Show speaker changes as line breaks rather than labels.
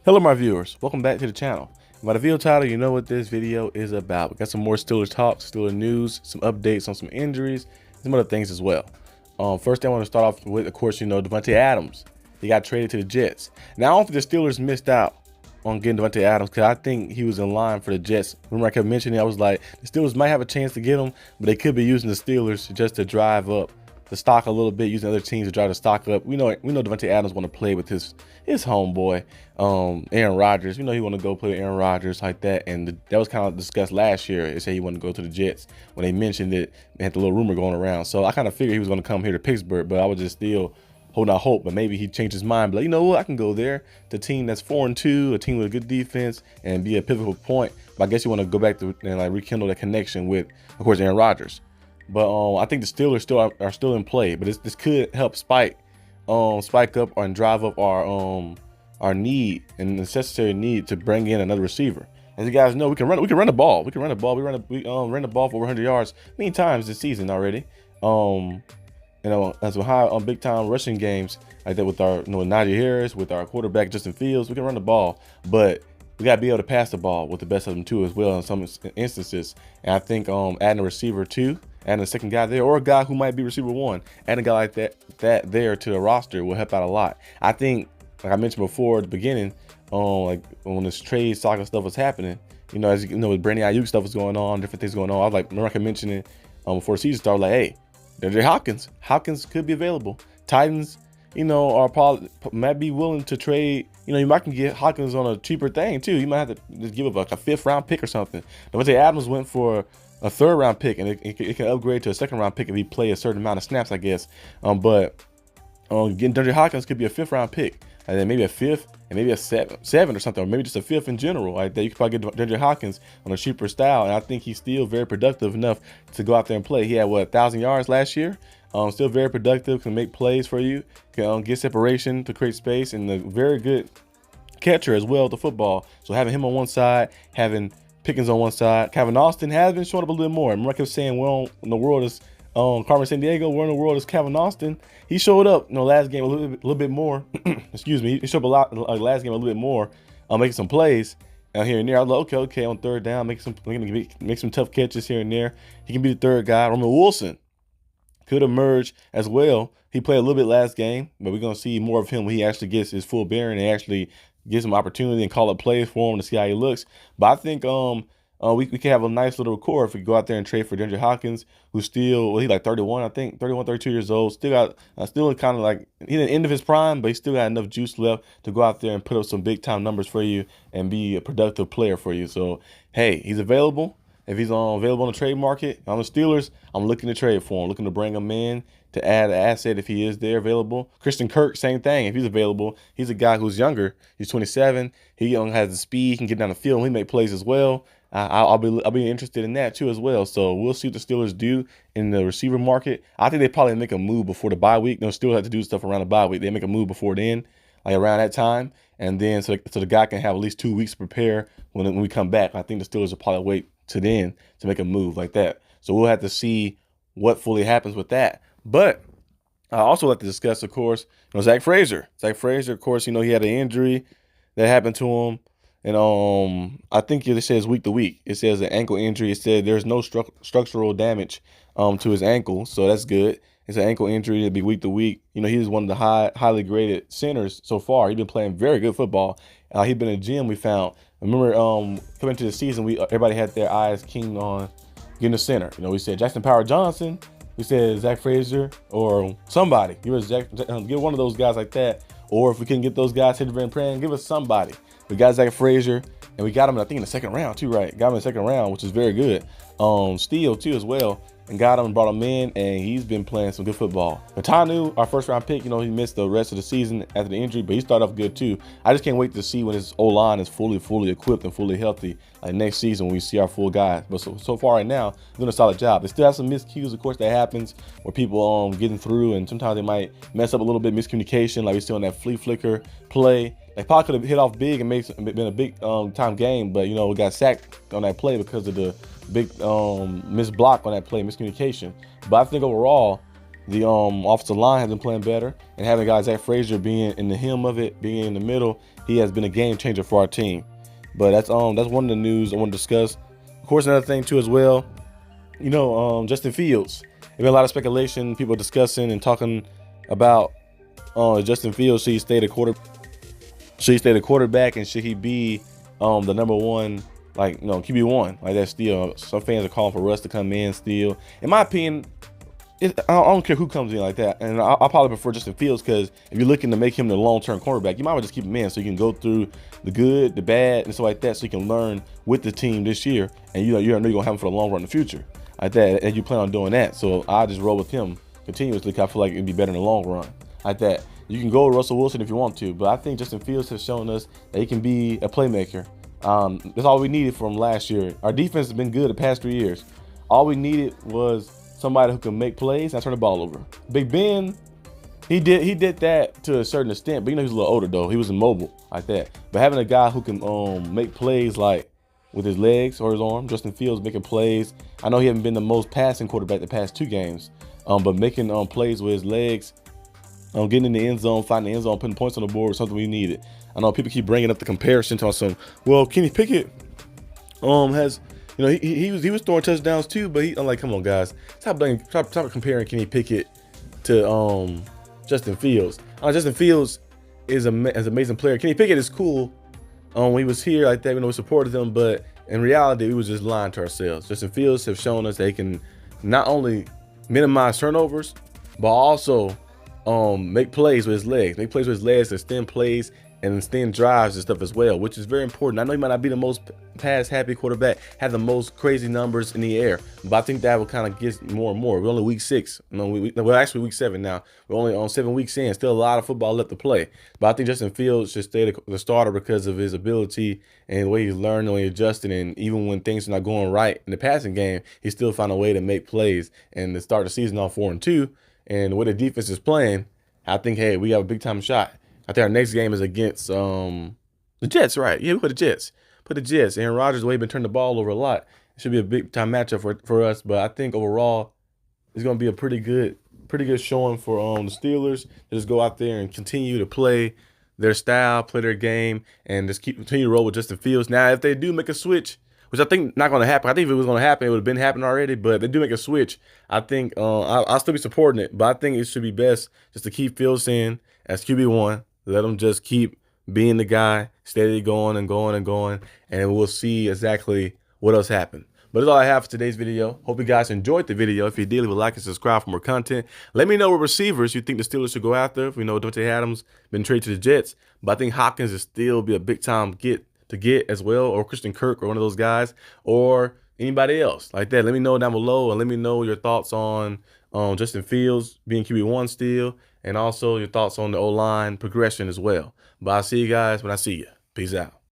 Hello my viewers, welcome back to the channel. By the video title, you know what this video is about. We got some more Steelers talk, Steelers news, some updates on some injuries, some other things as well. First thing I want to start off with, of course, Davantae Adams. He got traded to the Jets. Now, I don't think the Steelers missed out on getting Davantae Adams because I think he was in line for the Jets. Remember I kept mentioning, I was like, the Steelers might have a chance to get him, but they could be using the Steelers just to drive up the stock a little bit, using other teams to drive the stock up. We know Davantae Adams want to play with his homeboy, Aaron Rodgers. He want to go play with Aaron Rodgers like that, and that was kind of discussed last year. They said he wanted to go to the Jets when they mentioned it. They had the little rumor going around, so I kind of figured he was going to come here to Pittsburgh, but I was just still holding out hope. But maybe he changed his mind. But you know what? I can go there. The team that's 4-2, a team with a good defense, and be a pivotal point. But I guess you want to go back to and like rekindle that connection with, of course, Aaron Rodgers. But I think the Steelers are still in play. But this could help spike up and drive up our need and necessary need to bring in another receiver. As you guys know, we can run the ball. We ran the ball for over 100 yards many times this season already. As a high on big time rushing games like that with our Najee Harris, with our quarterback Justin Fields, we can run the ball, but we gotta be able to pass the ball with the best of them too as well in some instances. And I think adding a receiver too, adding a second guy there, or a guy who might be receiver one, adding a guy like that there to the roster will help out a lot. I think, like I mentioned before at the beginning, like when this trade saga stuff was happening, as you know, with Brandon Ayuk stuff was going on, different things going on. I was like, remember I mentioned it before the season started, like, hey, Hopkins could be available. Titans, are probably might be willing to trade. You might can get Hopkins on a cheaper thing too. You might have to just give up like a 5th round pick or something. Davantae Adams went for a 3rd round pick, and it can upgrade to a 2nd round pick if he play a certain amount of snaps, I guess. But getting Davantae Hopkins could be a 5th round pick, and then maybe a 5th, and maybe a 7 or something, or maybe just a 5th in general. Like that, you could probably get Davantae Hopkins on a cheaper style, and I think he's still very productive enough to go out there and play. He had 1,000 yards last year. Still very productive, can make plays for you, can get separation to create space, and a very good catcher as well with the football. So having him on one side, having Pickens on one side, Calvin Austin has been showing up a little more. Remember I kept saying in the world is Carmen San Diego, where in the world is Calvin Austin? He showed up, last game a little bit more. Excuse me, he showed up a lot last game a little bit more, making some plays here and there. I was like, okay, on 3rd down, make some tough catches here and there. He can be the 3rd guy. Roman Wilson could emerge as well. He played a little bit last game, but we're gonna see more of him when he actually gets his full bearing and actually gives him opportunity and call up plays for him to see how he looks. But I think we can have a nice little core if we go out there and trade for Davantae Hopkins, who's still, he's like 31, I think, 31, 32 years old. Still got, still kind of like, he's at the end of his prime, but he still got enough juice left to go out there and put up some big time numbers for you and be a productive player for you. So, hey, he's available. If he's available on the trade market, on the Steelers, I'm looking to trade for him, looking to bring him in to add an asset if he is there available. Christian Kirk, same thing. If he's available, he's a guy who's younger. He's 27. He has the speed, he can get down the field, and he make plays as well. I'll be interested in that too as well. So we'll see what the Steelers do in the receiver market. I think they probably make a move before the bye week. Steelers have to do stuff around the bye week. They make a move before then, like around that time, and then so the guy can have at least 2 weeks to prepare when we come back. I think the Steelers will probably wait to then to make a move like that. So we'll have to see what fully happens with that. But I also like to discuss, of course, Zach Frazier. Zach Frazier, of course, he had an injury that happened to him. And I think it says week to week. It says an ankle injury. It said there's no structural damage to his ankle, so that's good. It's an ankle injury. It'll be week to week. He's one of the highly graded centers so far. He's been playing very good football. He's been in the gym. We found. Remember, coming into the season, everybody had their eyes keen on getting a center. We said Jackson Power Johnson. We said Zach Frazier or somebody. Give us get one of those guys like that. Or if we couldn't get those guys hit and praying, give us somebody. We got Zach Frazier, and we got him, I think, in the 2nd round too, right? Got him in the 2nd round, which is very good. Steele too as well, and got him and brought him in, and he's been playing some good football. Matanu, our 1st round pick, he missed the rest of the season after the injury, but he started off good too. I just can't wait to see when his O-line is fully equipped and fully healthy, like next season when we see our full guys. But so far right now, they're doing a solid job. They still have some miscues, of course, that happens where people getting through, and sometimes they might mess up a little bit, miscommunication, like we see on that flea flicker play. They probably could have hit off big and been a big time game, but we got sacked on that play because of the big missed block on that play, miscommunication. But I think overall, the offensive line has been playing better, and having guys like Frazier being in the hem of it, being in the middle, he has been a game changer for our team. But that's one of the news I want to discuss. Of course, another thing too as well, Justin Fields. There's been a lot of speculation, people discussing and talking about Justin Fields. Should he stay the quarterback, and should he be the number one, QB1? Like that still. Some fans are calling for Russ to come in still. In my opinion, I don't care who comes in like that, and I probably prefer Justin Fields, because if you're looking to make him the long-term quarterback, you might as well just keep him in so you can go through the good, the bad, and stuff like that, so you can learn with the team this year, and you know you're gonna have him for the long run in the future, like that, and you plan on doing that. So I just roll with him continuously, because I feel like it'd be better in the long run, like that. You can go with Russell Wilson if you want to, but I think Justin Fields has shown us that he can be a playmaker. That's all we needed from last year. Our defense has been good the past 3 years. All we needed was somebody who can make plays and turn the ball over. Big Ben, he did that to a certain extent, but he's a little older though. He was immobile like that. But having a guy who can make plays like with his legs or his arm, Justin Fields making plays. I know he hasn't been the most passing quarterback the past 2 games, but making plays with his legs, getting in the end zone, finding the end zone, putting points on the board was something we needed. I know people keep bringing up the comparison to some. Well, Kenny Pickett has. He was throwing touchdowns too, but I'm like, come on, guys, stop comparing Kenny Pickett to Justin Fields. Justin Fields is an amazing player. Kenny Pickett is cool when he was here like that. We supported him, but in reality, we was just lying to ourselves. Justin Fields have shown us they can not only minimize turnovers, but also make plays with his legs, extend plays and extend drives and stuff as well, which is very important. I know he might not be the most pass happy quarterback, have the most crazy numbers in the air, but I think that will kind of get more and more. We're only week 6. We're actually week 7 now. We're only on 7 weeks in. Still a lot of football left to play. But I think Justin Fields should stay the starter because of his ability and the way he's learning, the way he's adjusting, and even when things are not going right in the passing game, he still found a way to make plays and to start the season off 4-2. And the way the defense is playing, I think, hey, we have a big time shot. I think our next game is against the Jets, right? Yeah, we put the Jets. Aaron Rodgers, the way he's been turning the ball over a lot, it should be a big time matchup for us. But I think overall, it's going to be a pretty good showing for the Steelers. They just go out there and continue to play their style, play their game, and just continue to roll with Justin Fields. Now, if they do make a switch, which I think not going to happen. I think if it was going to happen, it would have been happening already. But if they do make a switch, I think I'll still be supporting it. But I think it should be best just to keep Fields in as QB1. Let him just keep being the guy, steady going and going and going, and we'll see exactly what else happened. But that's all I have for today's video. Hope you guys enjoyed the video. If you did, leave a like and subscribe for more content. Let me know what receivers you think the Steelers should go after. We know Davantae Adams been traded to the Jets, but I think Hopkins will still be a big time get as well, or Christian Kirk or one of those guys, or anybody else like that. Let me know down below, and let me know your thoughts on Justin Fields being QB1 still, and also your thoughts on the O-line progression as well. But I'll see you guys when I see you. Peace out.